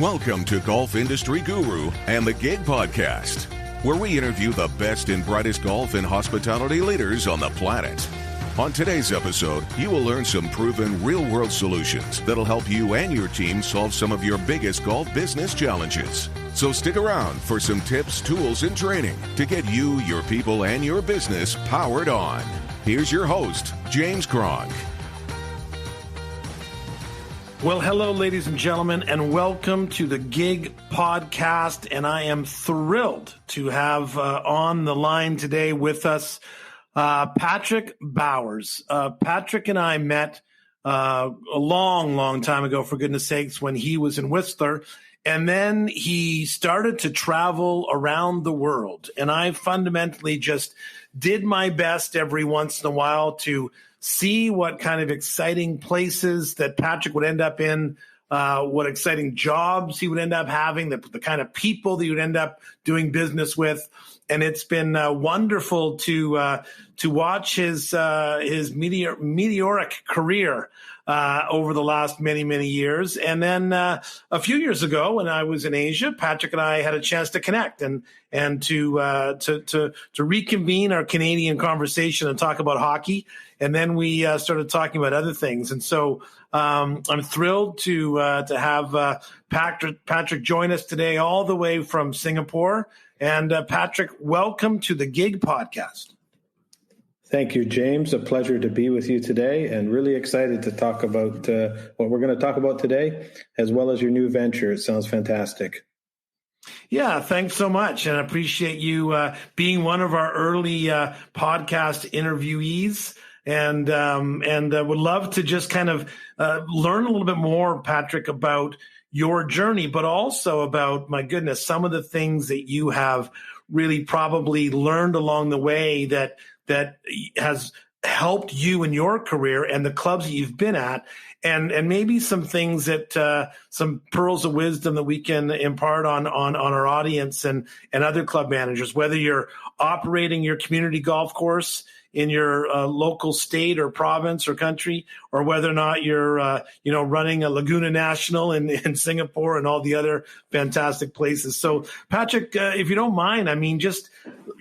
Welcome to Golf Industry Guru and the Gig Podcast, where we interview the best and brightest golf and hospitality leaders on the planet. On today's episode, you will learn some proven real-world solutions that'll help you and your team solve some of your biggest golf business challenges. So stick around for some tips, tools, and training to get you, your people, and your business powered on. Here's your host, James Cronk. Well, hello, ladies and gentlemen, and welcome to the Gig Podcast. And I am thrilled to have on the line today with us Patrick Bowers. Patrick and I met a long time ago, for goodness sakes, when he was in Whistler. And then he started to travel around the world. And I fundamentally just did my best every once in a while to see what kind of exciting places that Patrick would end up in, what exciting jobs he would end up having, the kind of people that he would end up doing business with. And it's been wonderful to watch his meteoric career over the last many years. And then a few years ago, when I was in Asia, Patrick and I had a chance to connect and to reconvene our Canadian conversation and talk about hockey. And then we started talking about other things. And so I'm thrilled to have Patrick join us today, all the way from Singapore. And Patrick, welcome to the Gig Podcast. Thank you, James. A pleasure to be with you today, and really excited to talk about what we're going to talk about today, as well as your new venture. It sounds fantastic. Yeah, thanks so much. And I appreciate you being one of our early podcast interviewees. And would love to just kind of learn a little bit more, Patrick, about your journey, but also about, my goodness, some of the things that you have really probably learned along the way that has helped you in your career and the clubs that you've been at, and maybe some things that some pearls of wisdom that we can impart on our audience and other club managers, whether you're operating your community golf course in your local state or province or country, or whether or not you're running a Laguna National in Singapore and all the other fantastic places. So, Patrick, if you don't mind, I mean, just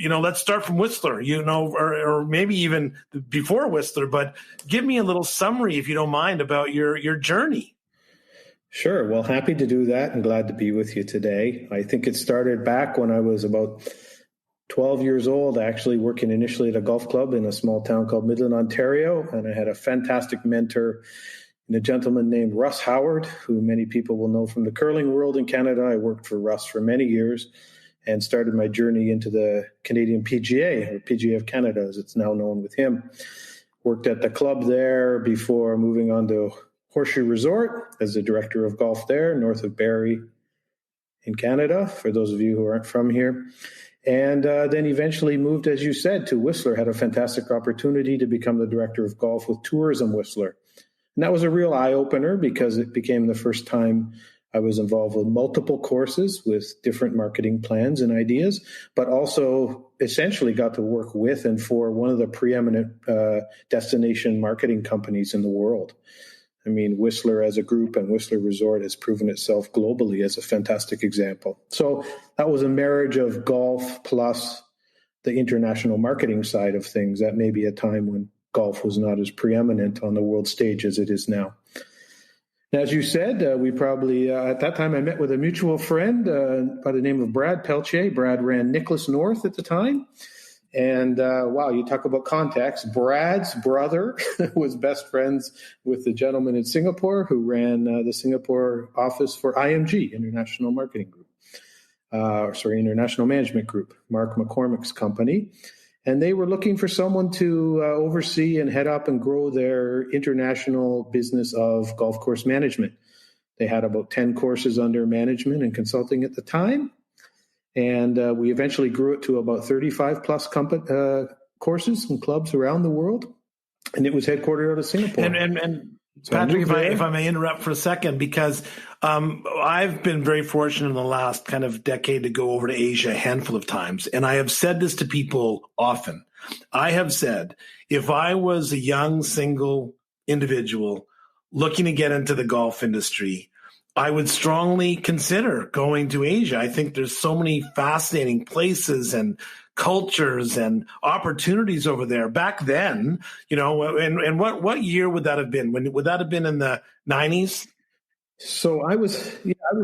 let's start from Whistler, or maybe even before Whistler, but give me a little summary, if you don't mind, about your journey. Sure. Well, happy to do that and glad to be with you today. I think it started back when I was about 12 years old, actually working initially at a golf club in a small town called Midland, Ontario. And I had a fantastic mentor, a gentleman named Russ Howard, who many people will know from the curling world in Canada. I worked for Russ for many years and started my journey into the Canadian PGA, or PGA of Canada, as it's now known, with him. Worked at the club there before moving on to Horseshoe Resort as the director of golf there, north of Barrie in Canada, for those of you who aren't from here. And then eventually moved, as you said, to Whistler, had a fantastic opportunity to become the director of golf with Tourism Whistler. And that was a real eye-opener because it became the first time I was involved with multiple courses with different marketing plans and ideas, but also essentially got to work with and for one of the preeminent destination marketing companies in the world. I mean, Whistler as a group and Whistler Resort has proven itself globally as a fantastic example. So that was a marriage of golf plus the international marketing side of things at maybe a time when golf was not as preeminent on the world stage as it is now. And as you said, we probably, at that time, I met with a mutual friend by the name of Brad Pelche. Brad ran Nicholas North at the time. And wow, you talk about contacts. Brad's brother was best friends with the gentleman in Singapore who ran the Singapore office for IMG, International Marketing Group. International Management Group, Mark McCormick's company. And they were looking for someone to oversee and head up and grow their international business of golf course management. They had about 10 courses under management and consulting at the time. And we eventually grew it to about 35 plus courses and clubs around the world. And it was headquartered out of Singapore. And so Patrick, if I may interrupt for a second, because I've been very fortunate in the last kind of decade to go over to Asia a handful of times. And I have said this to people often. I have said, if I was a young single individual looking to get into the golf industry, I would strongly consider going to Asia. I think there's so many fascinating places and cultures and opportunities over there. Back then, and what year would that have been? Would that have been in the 90s? So I was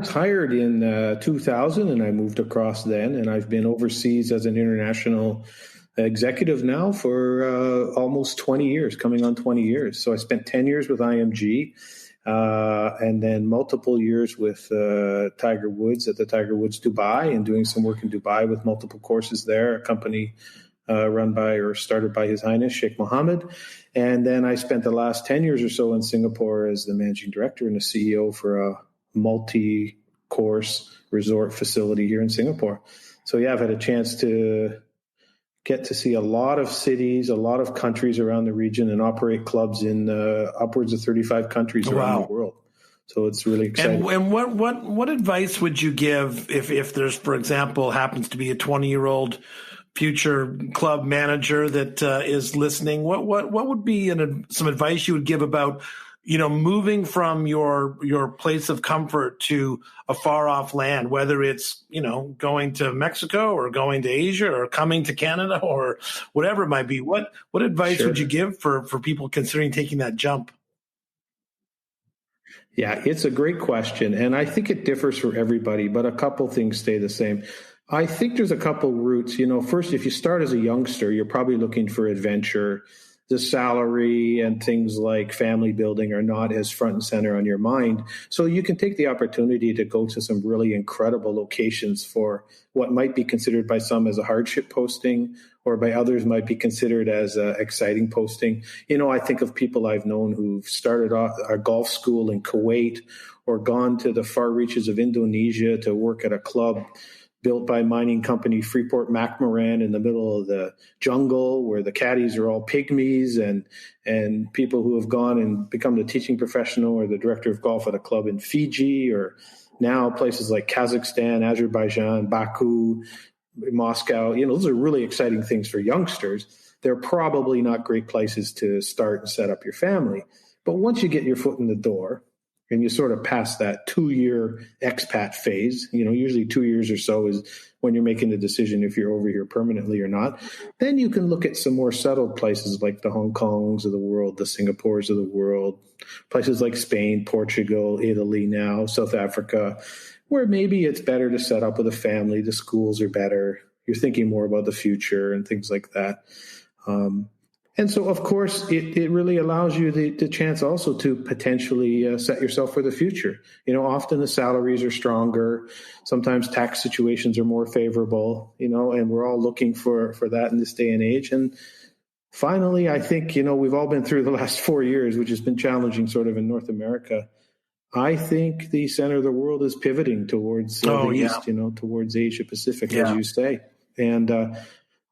hired in 2000, and I moved across then, and I've been overseas as an international executive now for almost 20 years, coming on 20 years. So I spent 10 years with IMG, and then multiple years with Tiger Woods at the Tiger Woods Dubai, and doing some work in Dubai with multiple courses there, a company run by or started by His Highness Sheikh Mohammed. And then I spent the last 10 years or so in Singapore as the managing director and the CEO for a multi-course resort facility here in Singapore. So yeah, I've had a chance to get to see a lot of cities, a lot of countries around the region, and operate clubs in upwards of 35 countries around the world. So it's really exciting. And what advice would you give if there's, for example, happens to be a 20-year-old future club manager that is listening? What would be some advice you would give about moving from your place of comfort to a far off land, whether it's, going to Mexico or going to Asia or coming to Canada or whatever it might be? What advice would you give for people considering taking that jump? Yeah, it's a great question. And I think it differs for everybody, but a couple things stay the same. I think there's a couple routes. First, if you start as a youngster, you're probably looking for adventure. The salary and things like family building are not as front and center on your mind. So you can take the opportunity to go to some really incredible locations for what might be considered by some as a hardship posting, or by others might be considered as an exciting posting. I think of people I've known who've started off a golf school in Kuwait or gone to the far reaches of Indonesia to work at a club built by mining company Freeport-McMoRan in the middle of the jungle, where the caddies are all pygmies, and people who have gone and become the teaching professional or the director of golf at a club in Fiji, or now places like Kazakhstan, Azerbaijan, Baku, Moscow. Those are really exciting things for youngsters. They're probably not great places to start and set up your family. But once you get your foot in the door, and you sort of pass that 2-year expat phase, usually 2 years or so is when you're making the decision if you're over here permanently or not, then you can look at some more settled places like the Hong Kongs of the world, the Singapores of the world, places like Spain, Portugal, Italy now, South Africa, where maybe it's better to set up with a family. The schools are better. You're thinking more about the future and things like that. And so, of course, it really allows you the chance also to potentially set yourself for the future. Often the salaries are stronger. Sometimes tax situations are more favorable, and we're all looking for that in this day and age. And finally, I think, we've all been through the last 4 years, which has been challenging sort of in North America. I think the center of the world is pivoting towards the East, towards Asia Pacific, as you say. And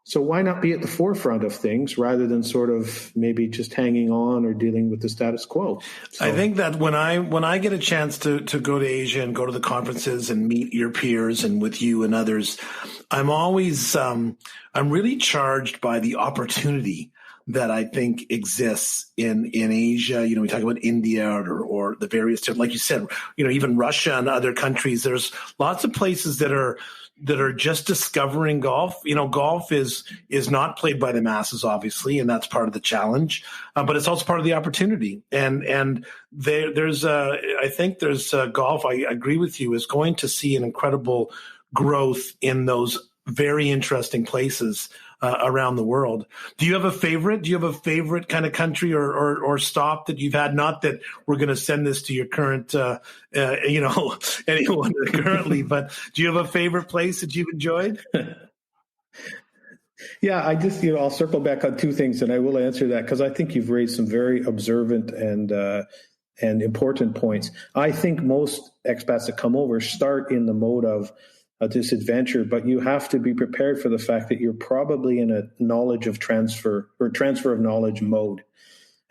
so why not be at the forefront of things rather than sort of maybe just hanging on or dealing with the status quo? So, I think that when I get a chance to go to Asia and go to the conferences and meet your peers and with you and others, I'm always I'm really charged by the opportunity that I think exists in Asia. We talk about India or the various, like you said, even Russia and other countries. There's lots of places that are just discovering golf. Golf is not played by the masses, obviously, and that's part of the challenge. But it's also part of the opportunity. And there's golf. I agree with you, is going to see an incredible growth in those very interesting places around the world. Do you have a favorite? Do you have a favorite kind of country or stop that you've had? Not that we're going to send this to your current, anyone currently, but do you have a favorite place that you've enjoyed? Yeah, I just, I'll circle back on two things, and I will answer that because I think you've raised some very observant and important points. I think most expats that come over start in the mode of this adventure, but you have to be prepared for the fact that you're probably in a knowledge of transfer or transfer of knowledge mode.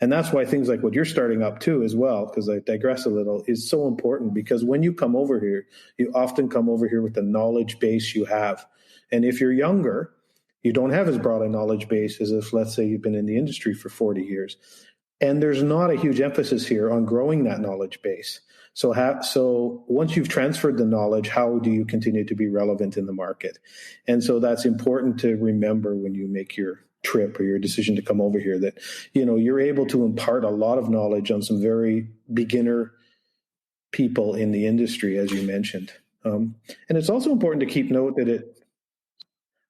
And that's why things like what you're starting up too as well, because I digress a little, is so important, because when you come over here, you often come over here with the knowledge base you have. And if you're younger, you don't have as broad a knowledge base as if, let's say, you've been in the industry for 40 years. And there's not a huge emphasis here on growing that knowledge base. So once you've transferred the knowledge, how do you continue to be relevant in the market? And so that's important to remember when you make your trip or your decision to come over here, that, you're able to impart a lot of knowledge on some very beginner people in the industry, as you mentioned. And it's also important to keep note that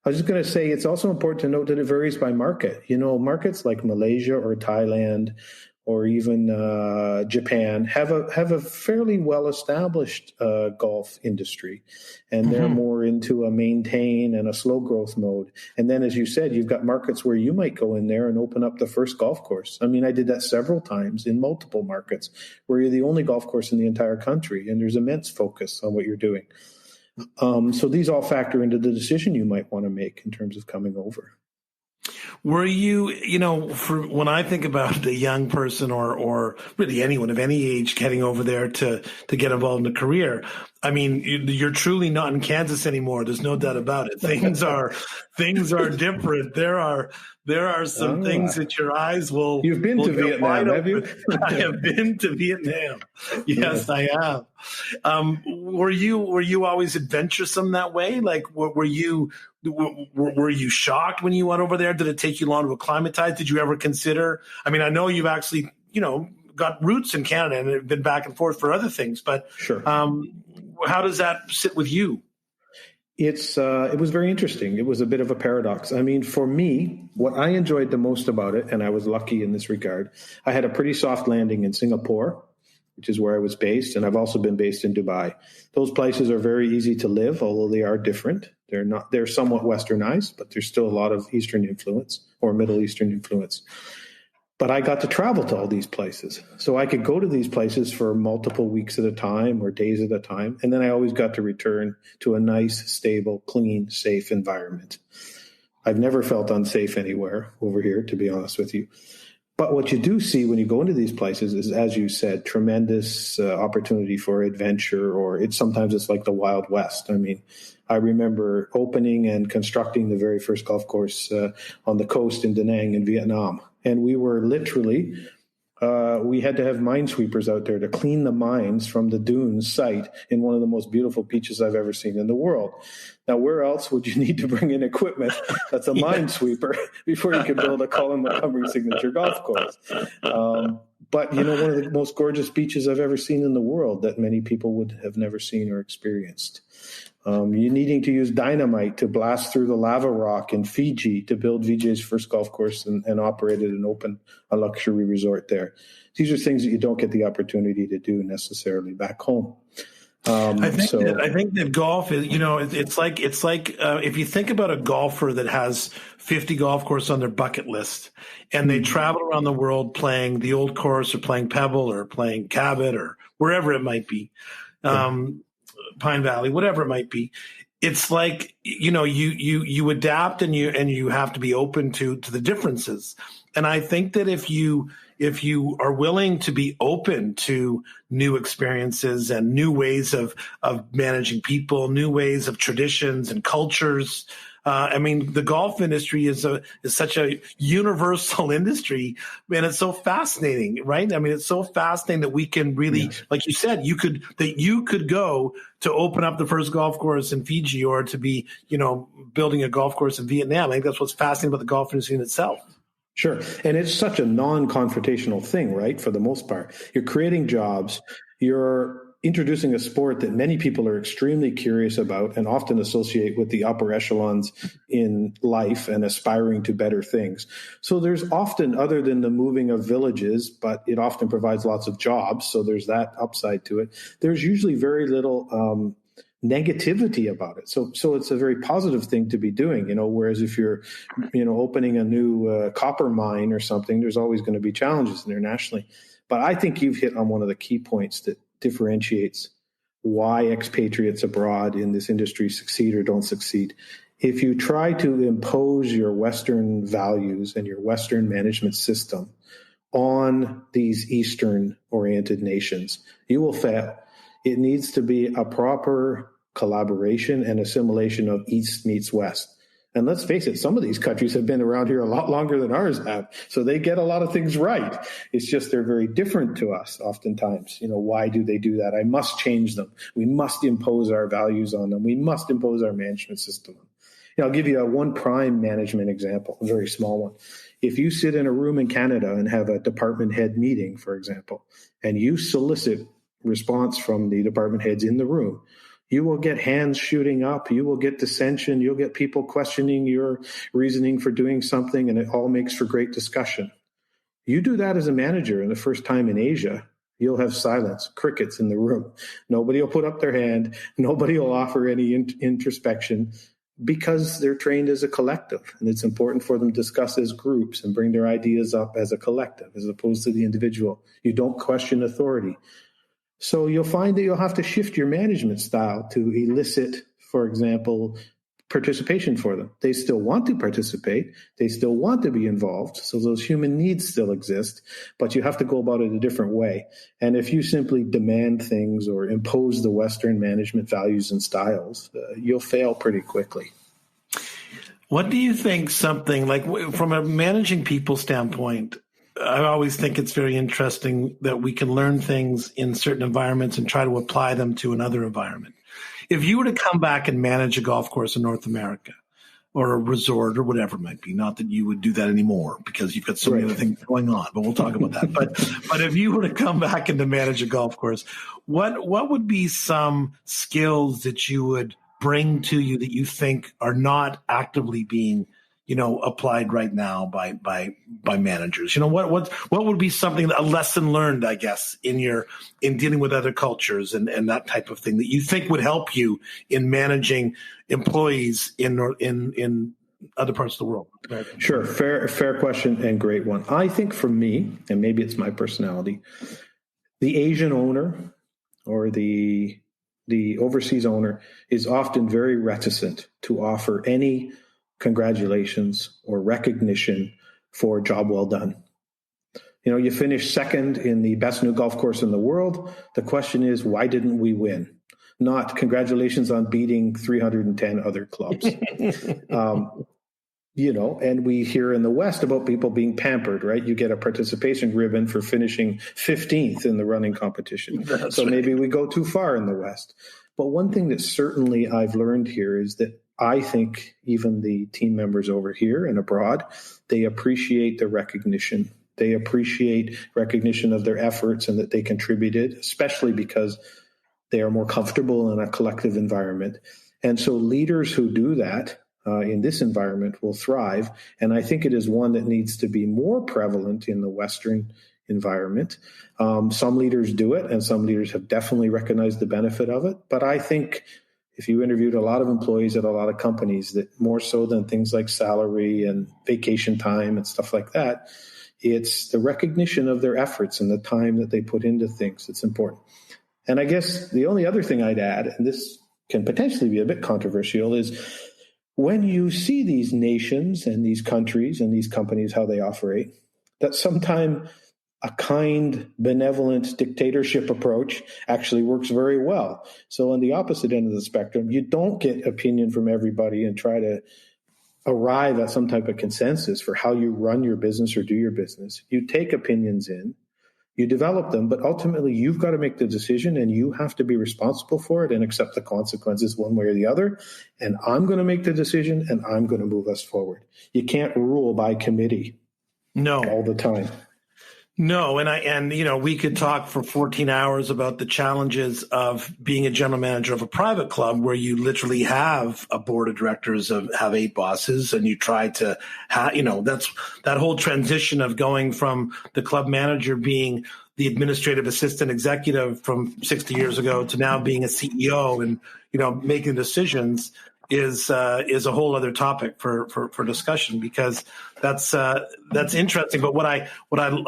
it's also important to note that it varies by market. Markets like Malaysia or Thailand or even Japan have a fairly well-established golf industry, and they're more into a maintain and a slow growth mode. And then, as you said, you've got markets where you might go in there and open up the first golf course. I mean, I did that several times in multiple markets where you're the only golf course in the entire country, and there's immense focus on what you're doing. So these all factor into the decision you might want to make in terms of coming over. Were you, for when I think about a young person or really anyone of any age getting over there to get involved in a career, I mean, you're truly not in Kansas anymore. There's no doubt about it. Things are different. There are some things that your eyes will. You've been to Vietnam, have you? I have been to Vietnam. Yes, I have. Were you always adventuresome that way? Like, were you shocked when you went over there? Did it take you long to acclimatize? Did you ever consider? I mean, I know you've actually, got roots in Canada and have been back and forth for other things, but sure. How does that sit with you? It was very interesting. It was a bit of a paradox. I mean, for me, what I enjoyed the most about it, and I was lucky in this regard, I had a pretty soft landing in Singapore, which is where I was based, and I've also been based in Dubai. Those places are very easy to live, although they are different. They're somewhat westernized, but there's still a lot of Eastern influence or Middle Eastern influence. But I got to travel to all these places. So I could go to these places for multiple weeks at a time or days at a time. And then I always got to return to a nice, stable, clean, safe environment. I've never felt unsafe anywhere over here, to be honest with you. But what you do see when you go into these places is, as you said, tremendous opportunity for adventure, or sometimes it's like the Wild West. I mean, I remember opening and constructing the very first golf course on the coast in Da Nang in Vietnam. And we were literally, we had to have minesweepers out there to clean the mines from the dunes site in one of the most beautiful beaches I've ever seen in the world. Now, where else would you need to bring in equipment that's a minesweeper before you can build a Colin Montgomerie signature golf course? But, one of the most gorgeous beaches I've ever seen in the world that many people would have never seen or experienced. You needing to use dynamite to blast through the lava rock in Fiji to build Vijay's first golf course and operate it and open a luxury resort there. These are things that you don't get the opportunity to do necessarily back home. I think that golf is, it's like if you think about a golfer that has 50 golf courses on their bucket list and they travel around the world playing the old course or playing Pebble or playing Cabot or wherever it might be. Pine Valley, whatever it might be. It's like, you adapt and you have to be open to the differences. And I think that if you are willing to be open to new experiences and new ways of managing people, new ways of traditions and cultures, the golf industry is such a universal industry, and it's so fascinating, right? I mean, it's so fascinating that we can really, like you said, you could go to open up the first golf course in Fiji or to be, building a golf course in Vietnam. I think that's what's fascinating about the golf industry in itself. Sure. And it's such a non-confrontational thing, right? For the most part, you're creating jobs, you're introducing a sport that many people are extremely curious about and often associate with the upper echelons in life and aspiring to better things. So there's often, other than the moving of villages, but it often provides lots of jobs. So there's that upside to it. There's usually very little negativity about it. So it's a very positive thing to be doing, whereas if you're, opening a new copper mine or something, there's always going to be challenges internationally. But I think you've hit on one of the key points that differentiates why expatriates abroad in this industry succeed or don't succeed. If you try to impose your Western values and your Western management system on these Eastern-oriented nations, you will fail. It needs to be a proper collaboration and assimilation of East meets West. And let's face it, some of these countries have been around here a lot longer than ours have. So they get a lot of things right. It's just they're very different to us oftentimes. Why do they do that? I must change them. We must impose our values on them. We must impose our management system. I'll give you one prime management example, a very small one. If you sit in a room in Canada and have a department head meeting, for example, and you solicit response from the department heads in the room, you will get hands shooting up. You will get dissension. You'll get people questioning your reasoning for doing something, and it all makes for great discussion. You do that as a manager, and the first time in Asia, you'll have silence, crickets in the room. Nobody will put up their hand. Nobody will offer any introspection because they're trained as a collective, and it's important for them to discuss as groups and bring their ideas up as a collective as opposed to the individual. You don't question authority. So you'll find that you'll have to shift your management style to elicit, for example, participation for them. They still want to participate. They still want to be involved. So those human needs still exist, but you have to go about it a different way. And if you simply demand things or impose the Western management values and styles, you'll fail pretty quickly. What do you think something like from a managing people standpoint? I always think it's very interesting that we can learn things in certain environments and try to apply them to another environment. If you were to come back and manage a golf course in North America or a resort or whatever it might be, not that you would do that anymore because you've got so many other things going on, but we'll talk about that. But if you were to come back and to manage a golf course, what would be some skills that you would bring to you that you think are not actively being applied right now by managers? What would be something, a lesson learned, I guess, in dealing with other cultures and that type of thing that you think would help you in managing employees in other parts of the world? Sure. Fair question and great one. I think for me, and maybe it's my personality, the Asian owner or the overseas owner is often very reticent to offer any congratulations or recognition for a job well done. You finish second in the best new golf course in the world. The question is, why didn't we win? Not congratulations on beating 310 other clubs. And we hear in the West about people being pampered, right? You get a participation ribbon for finishing 15th in the running competition. So maybe we go too far in the West. But one thing that certainly I've learned here is that I think even the team members over here and abroad, they appreciate the recognition. They appreciate recognition of their efforts and that they contributed, especially because they are more comfortable in a collective environment. And so leaders who do that in this environment will thrive. And I think it is one that needs to be more prevalent in the Western environment. Some leaders do it, and some leaders have definitely recognized the benefit of it. But I think if you interviewed a lot of employees at a lot of companies, that more so than things like salary and vacation time and stuff like that, it's the recognition of their efforts and the time that they put into things that's important. And I guess the only other thing I'd add, and this can potentially be a bit controversial, is when you see these nations and these countries and these companies, how they operate, that sometimes a kind, benevolent dictatorship approach actually works very well. So on the opposite end of the spectrum, you don't get opinion from everybody and try to arrive at some type of consensus for how you run your business or do your business. You take opinions in, you develop them, but ultimately you've got to make the decision and you have to be responsible for it and accept the consequences one way or the other. And I'm going to make the decision and I'm going to move us forward. You can't rule by committee all the time. No, and we could talk for 14 hours about the challenges of being a general manager of a private club where you literally have a board of directors have 8 bosses, and you try to that's that whole transition of going from the club manager being the administrative assistant executive from 60 years ago to now being a CEO and making decisions is a whole other topic for discussion, because that's interesting. But what I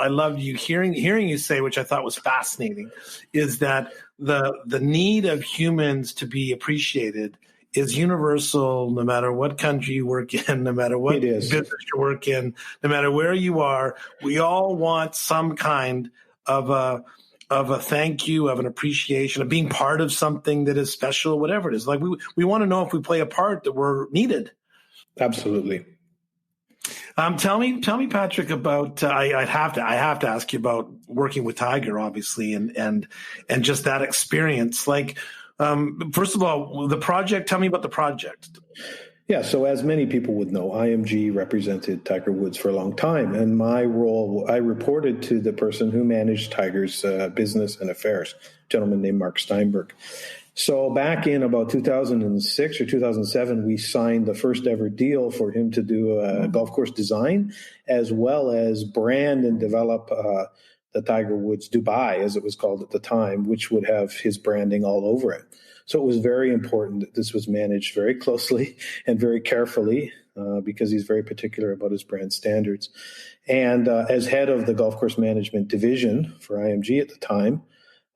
loved hearing you say, which I thought was fascinating, is that the need of humans to be appreciated is universal, no matter what country you work in, no matter what business you work in, no matter where you are. We all want some kind of a thank you, of an appreciation, of being part of something that is special, whatever it is. Like we want to know if we play a part that we're needed. Absolutely. Tell me, Patrick, about I have to ask you about working with Tiger, obviously, and just that experience. Like, first of all, the project. Tell me about the project. Yeah, so as many people would know, IMG represented Tiger Woods for a long time, and my role, I reported to the person who managed Tiger's business and affairs, a gentleman named Mark Steinberg. So back in about 2006 or 2007, we signed the first ever deal for him to do a golf course design, as well as brand and develop the Tiger Woods Dubai, as it was called at the time, which would have his branding all over it. So it was very important that this was managed very closely and very carefully because he's very particular about his brand standards. And as head of the golf course management division for IMG at the time,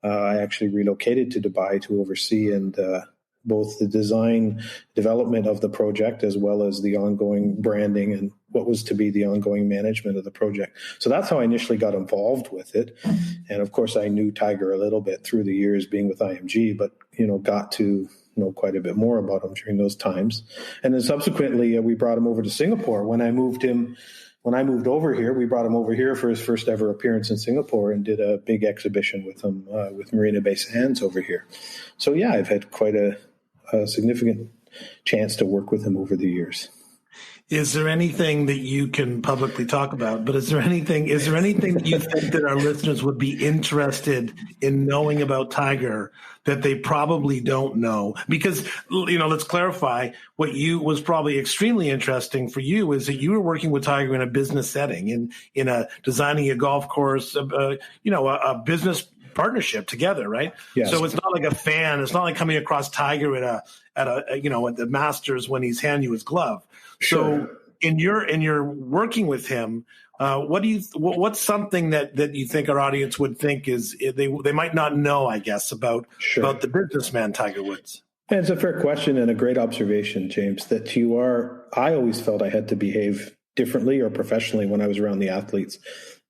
I actually relocated to Dubai to oversee both the design development of the project as well as the ongoing branding and what was to be the ongoing management of the project. So that's how I initially got involved with it. And of course, I knew Tiger a little bit through the years being with IMG, but got to know quite a bit more about him during those times. And then subsequently, we brought him over to Singapore. When I moved over here, we brought him over here for his first ever appearance in Singapore and did a big exhibition with him with Marina Bay Sands over here. So yeah, I've had quite a significant chance to work with him over the years. Is there anything that you can publicly talk about? But is there anything that you think that our listeners would be interested in knowing about Tiger that they probably don't know? Because, let's clarify, what was probably extremely interesting for you is that you were working with Tiger in a business setting, in a designing a golf course, a business partnership together, right? Yes. So it's not like a fan. It's not like coming across Tiger at the Masters when he's handing you his glove. Sure. So in your working with him, what's something that you think our audience would think is they might not know, I guess, about the businessman Tiger Woods? And it's a fair question and a great observation, James, that I always felt I had to behave differently or professionally when I was around the athletes,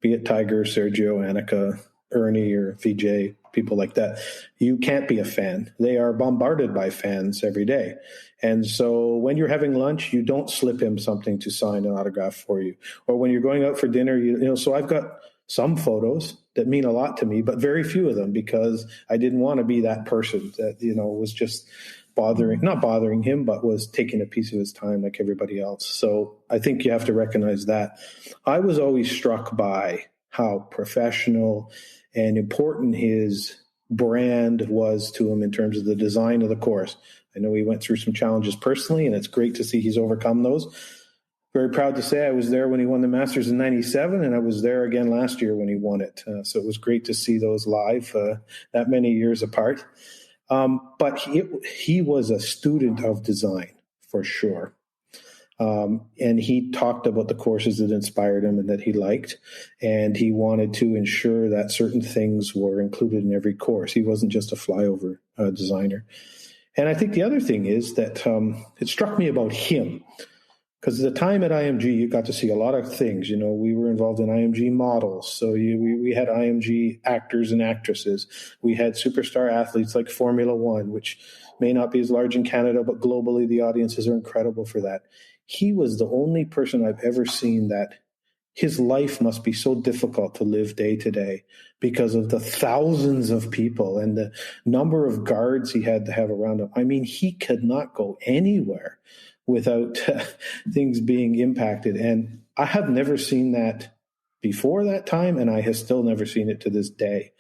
be it Tiger, Sergio, Annika, Ernie, or VJ, people like that. You can't be a fan. They are bombarded by fans every day. And so when you're having lunch, you don't slip him something to sign an autograph for you. Or when you're going out for dinner, so I've got some photos that mean a lot to me, but very few of them because I didn't want to be that person that, was just not bothering him, but was taking a piece of his time like everybody else. So I think you have to recognize that. I was always struck by how professional and important his brand was to him in terms of the design of the course. I know he went through some challenges personally, and it's great to see he's overcome those. Very proud to say I was there when he won the Masters in '97, and I was there again last year when he won it. So it was great to see those live that many years apart. But he was a student of design, for sure. And he talked about the courses that inspired him and that he liked, and he wanted to ensure that certain things were included in every course. He wasn't just a flyover designer. And I think the other thing is that it struck me about him, because at the time at IMG, you got to see a lot of things. We were involved in IMG models. So we had IMG actors and actresses. We had superstar athletes like Formula One, which may not be as large in Canada, but globally the audiences are incredible for that. He was the only person I've ever seen that his life must be so difficult to live day to day because of the thousands of people and the number of guards he had to have around him. I mean, he could not go anywhere without things being impacted. And I have never seen that before that time, and I have still never seen it to this day,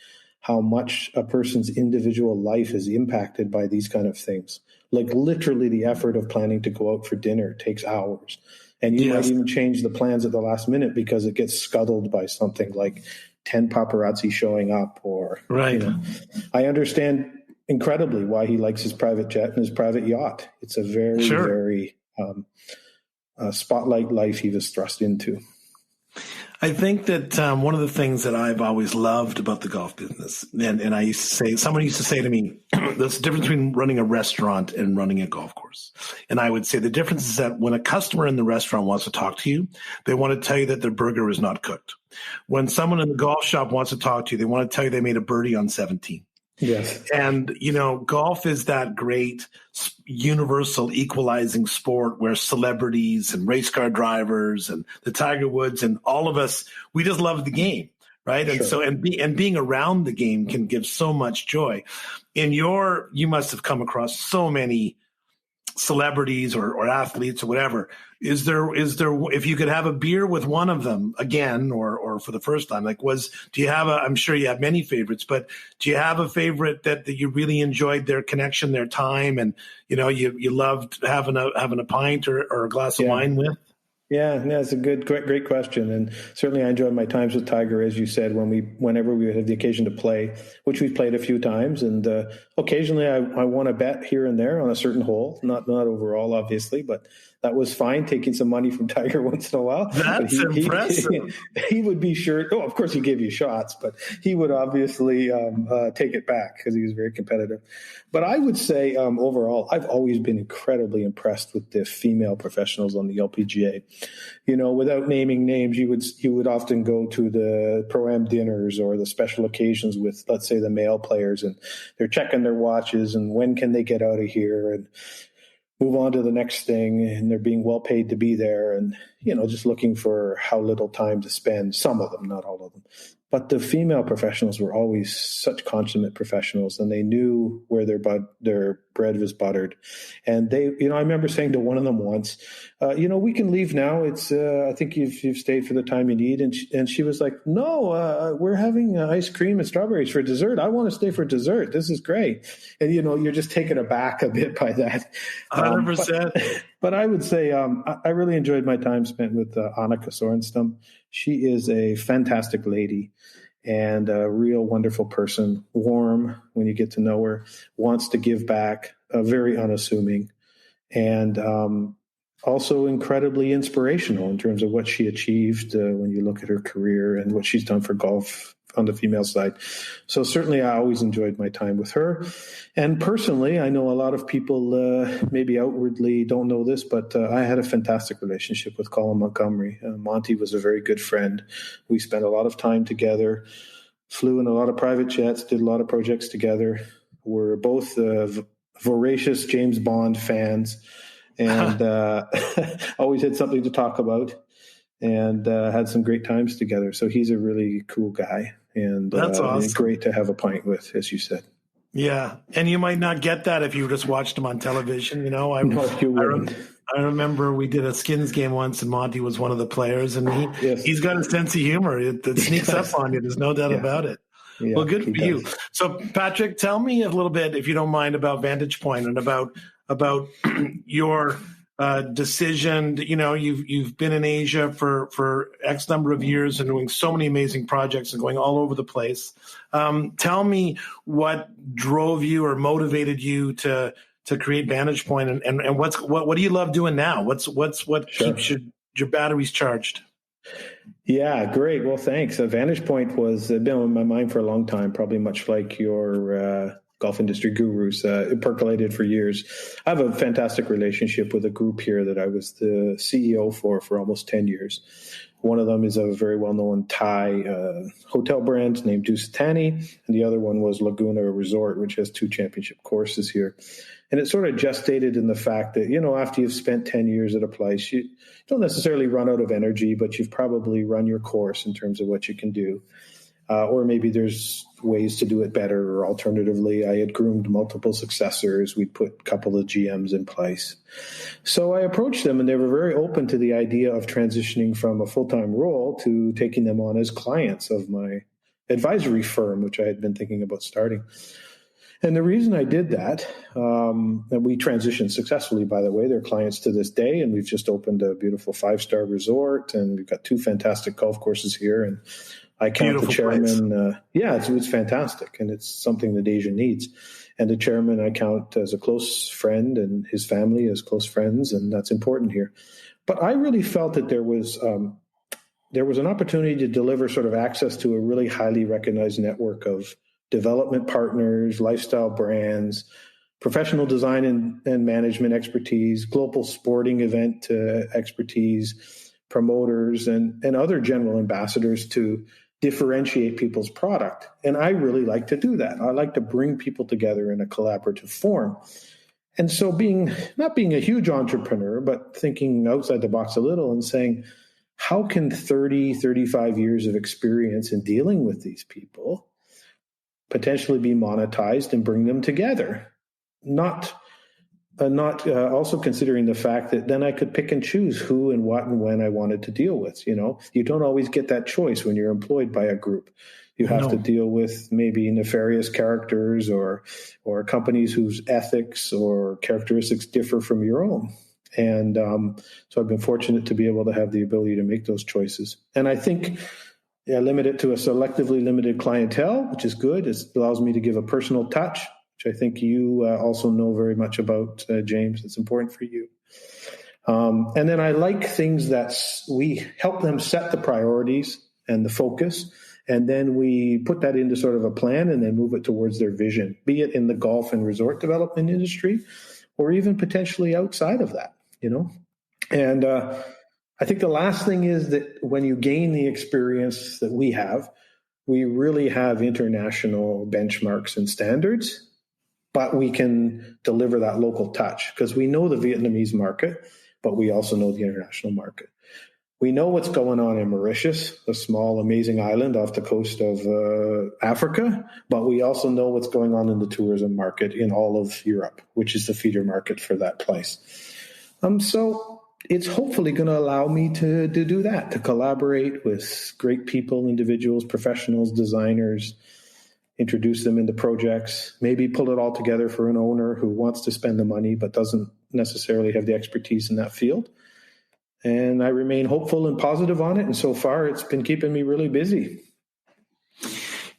how much a person's individual life is impacted by these kind of things. Like literally the effort of planning to go out for dinner takes hours. And you might even change the plans at the last minute because it gets scuttled by something like 10 paparazzi showing up or, right. I understand incredibly why he likes his private jet and his private yacht. It's a very, very spotlight life he was thrust into. I think that one of the things that I've always loved about the golf business, and I used to say, someone used to say to me, there's a difference between running a restaurant and running a golf course. And I would say the difference is that when a customer in the restaurant wants to talk to you, they want to tell you that their burger is not cooked. When someone in the golf shop wants to talk to you, they want to tell you they made a birdie on 17. Yes. And, golf is that great universal equalizing sport where celebrities and race car drivers and the Tiger Woods and all of us, we just love the game. Right. And Sure. being around the game can give so much joy. You must have come across so many celebrities or athletes or whatever. Is there, if you could have a beer with one of them again, or for the first time, I'm sure you have many favorites, but do you have a favorite that you really enjoyed their connection, their time, and, you loved having a pint or a glass of wine with? Yeah, it's a great question. And certainly I enjoyed my times with Tiger, as you said, whenever we would have the occasion to play, which we've played a few times. And occasionally I won a bet here and there on a certain hole, not overall, obviously, but that was fine, taking some money from Tiger once in a while. That's impressive. He would be sure. Oh, of course he gave you shots, but he would obviously take it back because he was very competitive. But I would say overall, I've always been incredibly impressed with the female professionals on the LPGA. Without naming names, you would often go to the Pro-Am dinners or the special occasions with, let's say, the male players, and they're checking their watches and when can they get out of here and move on to the next thing, and they're being well paid to be there, and just looking for how little time to spend. Some of them, not all of them. But the female professionals were always such consummate professionals, and they knew where their bread was buttered. And they, I remember saying to one of them once, we can leave now. It's, I think you've stayed for the time you need. And she was like, no, we're having ice cream and strawberries for dessert. I want to stay for dessert. This is great. And, you're just taken aback a bit by that. 100%. But I would say I really enjoyed my time spent with Annika Sorenstam. She is a fantastic lady and a real wonderful person, warm when you get to know her, wants to give back, very unassuming, and also incredibly inspirational in terms of what she achieved when you look at her career and what she's done for golf on the female side. So certainly I always enjoyed my time with her. And personally, I know a lot of people maybe outwardly don't know this, but I had a fantastic relationship with Colin Montgomerie. Monty was a very good friend. We spent a lot of time together, flew in a lot of private jets, did a lot of projects together. We're both voracious James Bond fans, and always had something to talk about, and had some great times together. So he's a really cool guy, and that's awesome. Great to have a pint with, as you said. Yeah, and you might not get that if you just watched him on television. I remember we did a Skins game once, and Monty was one of the players, and he's got a sense of humor that sneaks up on you. There's no doubt about it. Yeah, well, good for you. So, Patrick, tell me a little bit, if you don't mind, about Vantage Pointe and about your decision. You've been in Asia for X number of years and doing so many amazing projects and going all over the place. Tell me what drove you or motivated you to create Vantage Pointe, and what do you love doing now? What keeps your batteries charged? Yeah, great. Well, thanks. Vantage Pointe was been on my mind for a long time, probably much like your golf industry gurus. It percolated for years. I have a fantastic relationship with a group here that I was the CEO for almost 10 years. One of them is a very well-known Thai hotel brand named Dusitani, and the other one was Laguna Resort, which has 2 championship courses here. And it sort of gestated in the fact that, after you've spent 10 years at a place, you don't necessarily run out of energy, but you've probably run your course in terms of what you can do. Or maybe there's ways to do it better, or alternatively, I had groomed multiple successors. We'd put a couple of GMs in place. So I approached them, and they were very open to the idea of transitioning from a full-time role to taking them on as clients of my advisory firm, which I had been thinking about starting. And the reason I did that, and we transitioned successfully, by the way, they're clients to this day, and we've just opened a beautiful 5-star resort, and we've got 2 fantastic golf courses here, and I count the chairman. It's fantastic, and it's something that Asia needs. And the chairman I count as a close friend, and his family as close friends, and that's important here. But I really felt that there was an opportunity to deliver sort of access to a really highly recognized network of development partners, lifestyle brands, professional design and management expertise, global sporting event expertise, promoters, and other general ambassadors to differentiate people's product. And I really like to do that. I like to bring people together in a collaborative form. And so not being a huge entrepreneur, but thinking outside the box a little and saying, how can 30, 35 years of experience in dealing with these people potentially be monetized and bring them together? Not also considering the fact that then I could pick and choose who and what and when I wanted to deal with. You don't always get that choice when you're employed by a group. You have to deal with maybe nefarious characters or companies whose ethics or characteristics differ from your own. And so I've been fortunate to be able to have the ability to make those choices. And I think I limit it to a selectively limited clientele, which is good. It allows me to give a personal touch, which I think you also know very much about, James. It's important for you. And then I like things that we help them set the priorities and the focus, and then we put that into sort of a plan and then move it towards their vision, be it in the golf and resort development industry or even potentially outside of that, And I think the last thing is that when you gain the experience that we have, we really have international benchmarks and standards, but we can deliver that local touch because we know the Vietnamese market, but we also know the international market. We know what's going on in Mauritius, a small, amazing island off the coast of Africa, but we also know what's going on in the tourism market in all of Europe, which is the feeder market for that place. So it's hopefully going to allow me to do that, to collaborate with great people, individuals, professionals, designers, introduce them into projects, maybe pull it all together for an owner who wants to spend the money but doesn't necessarily have the expertise in that field. And I remain hopeful and positive on it. And so far, it's been keeping me really busy.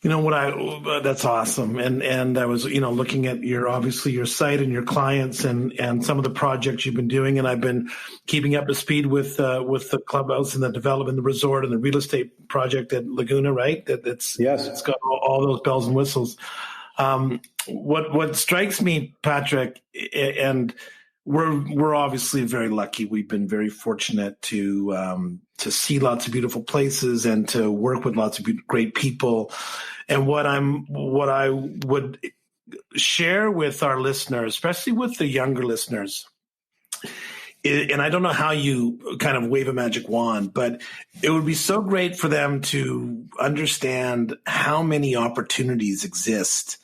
That's awesome. And I was, looking at your site and your clients and some of the projects you've been doing. And I've been keeping up to speed with the clubhouse and the development, the resort and the real estate project at Laguna, right? It's got all those bells and whistles. What strikes me, Patrick, and we're obviously very lucky. We've been very fortunate to see lots of beautiful places and to work with lots of great people. And what I would share with our listeners, especially with the younger listeners, and I don't know how you kind of wave a magic wand, but it would be so great for them to understand how many opportunities exist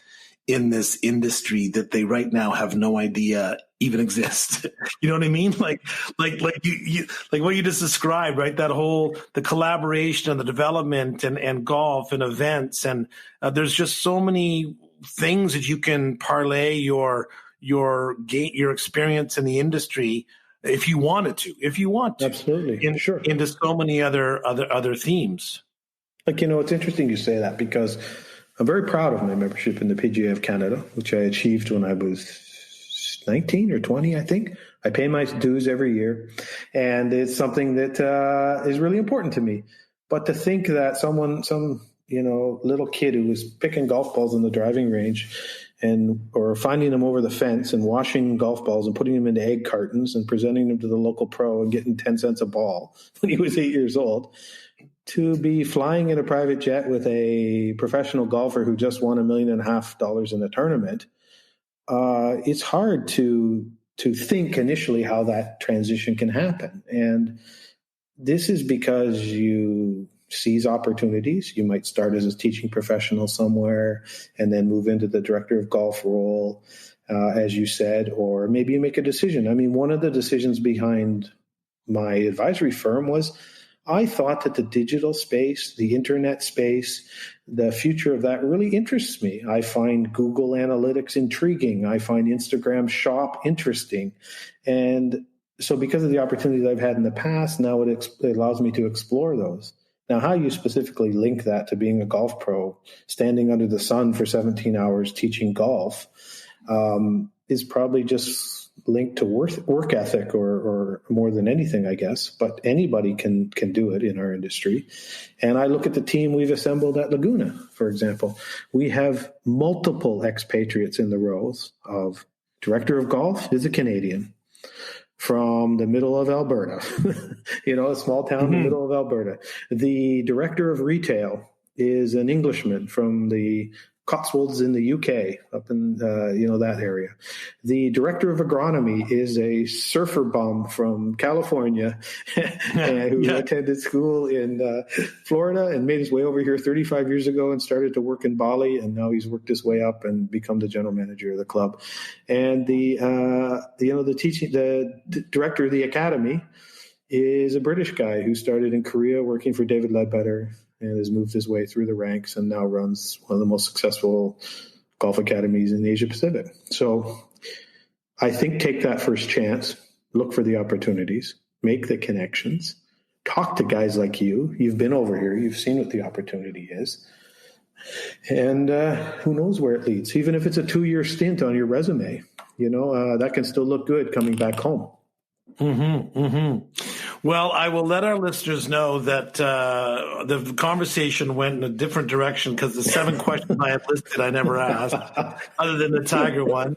in this industry that they right now have no idea even exist. You know what I mean? Like you what you just described, right? The collaboration and the development and golf and events. And there's just so many things that you can parlay your experience in the industry if you want to. Absolutely. Into so many other themes. It's interesting you say that because I'm very proud of my membership in the PGA of Canada, which I achieved when I was 19 or 20, I think. I pay my dues every year, and it's something that is really important to me. But to think that some little kid who was picking golf balls in the driving range or finding them over the fence and washing golf balls and putting them into egg cartons and presenting them to the local pro and getting 10 cents a ball when he was 8 years old, to be flying in a private jet with a professional golfer who just won $1.5 million in a tournament, it's hard to think initially how that transition can happen. And this is because you seize opportunities. You might start as a teaching professional somewhere and then move into the director of golf role, as you said, or maybe you make a decision. I mean, one of the decisions behind my advisory firm was I thought that the digital space, the internet space, the future of that really interests me. I find Google Analytics intriguing. I find Instagram Shop interesting. And so because of the opportunities I've had in the past, now it allows me to explore those. Now, how you specifically link that to being a golf pro, standing under the sun for 17 hours teaching golf, is probably just linked to work ethic or more than anything, I guess. But anybody can do it in our industry. And I look at the team we've assembled at Laguna, for example. We have multiple expatriates in the roles of director of golf is a Canadian from the middle of Alberta, a small town in the middle of Alberta. The director of retail is an Englishman from the Cotswolds in the UK, up in that area. The director of agronomy is a surfer bum from California who attended school in Florida and made his way over here 35 years ago and started to work in Bali, and now he's worked his way up and become the general manager of the club. And the director of the academy is a British guy who started in Korea working for David Ledbetter and has moved his way through the ranks and now runs one of the most successful golf academies in Asia Pacific. So I think take that first chance, look for the opportunities, make the connections, talk to guys like you. You've been over here. You've seen what the opportunity is. And who knows where it leads. Even if it's a 2-year stint on your resume, that can still look good coming back home. Mm-hmm, mm-hmm. Well, I will let our listeners know that the conversation went in a different direction because the 7 questions I had listed I never asked, other than the Tiger one.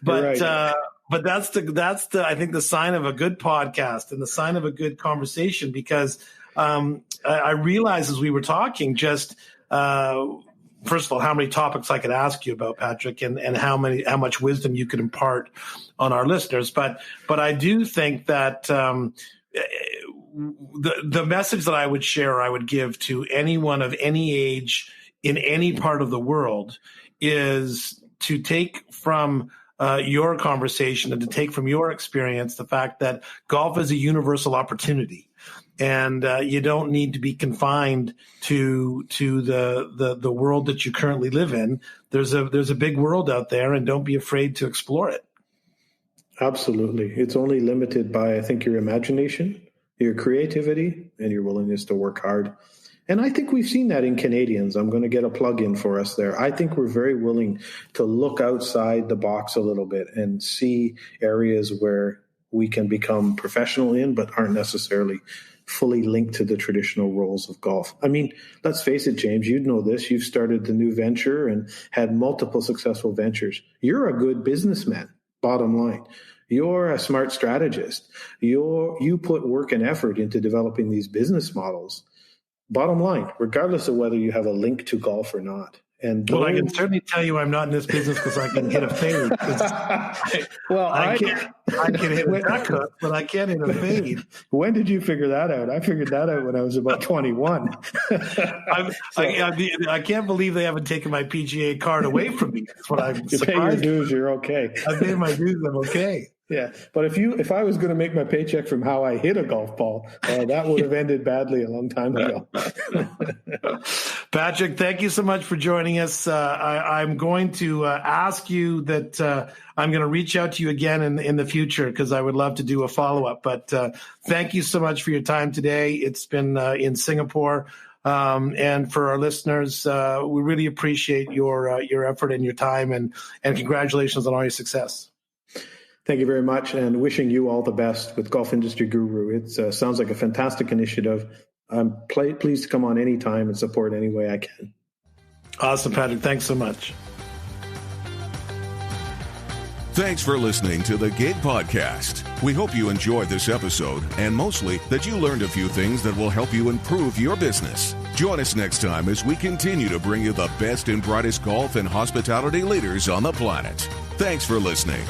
But right. But that's the I think the sign of a good podcast and the sign of a good conversation, because I realized as we were talking just. First of all, how many topics I could ask you about, Patrick, and how much wisdom you could impart on our listeners. But I do think that the message that I would share, or I would give to anyone of any age in any part of the world, is to take from your conversation and to take from your experience the fact that golf is a universal opportunity. And you don't need to be confined to the world that you currently live in. There's a big world out there, and don't be afraid to explore it. Absolutely. It's only limited by, I think, your imagination, your creativity, and your willingness to work hard. And I think we've seen that in Canadians. I'm going to get a plug in for us there. I think we're very willing to look outside the box a little bit and see areas where we can become professional in, but aren't necessarily fully linked to the traditional roles of golf. I mean, let's face it, James, you'd know this. You've started the new venture and had multiple successful ventures. You're a good businessman, bottom line. You're a smart strategist. You put work and effort into developing these business models, bottom line, regardless of whether you have a link to golf or not. And I can certainly tell you I'm not in this business because I can hit a fade. I can hit a duck hook, but I can't hit a fade. When did you figure that out? I figured that out when I was about 21. I can't believe they haven't taken my PGA card away from me. That's what I'm surprised. You pay your dues, you're okay. I pay my dues, I'm okay. Yeah, but if I was going to make my paycheck from how I hit a golf ball, that would have ended badly a long time ago. Patrick, thank you so much for joining us. I'm going to ask you that I'm going to reach out to you again in the future because I would love to do a follow-up. But thank you so much for your time today. It's been in Singapore. And for our listeners, we really appreciate your effort and your time, and congratulations on all your success. Thank you very much, and wishing you all the best with Golf Industry Guru. It sounds like a fantastic initiative. I'm pleased to come on anytime and support any way I can. Awesome, Patrick. Thanks so much. Thanks for listening to the Gig Podcast. We hope you enjoyed this episode, and mostly that you learned a few things that will help you improve your business. Join us next time as we continue to bring you the best and brightest golf and hospitality leaders on the planet. Thanks for listening.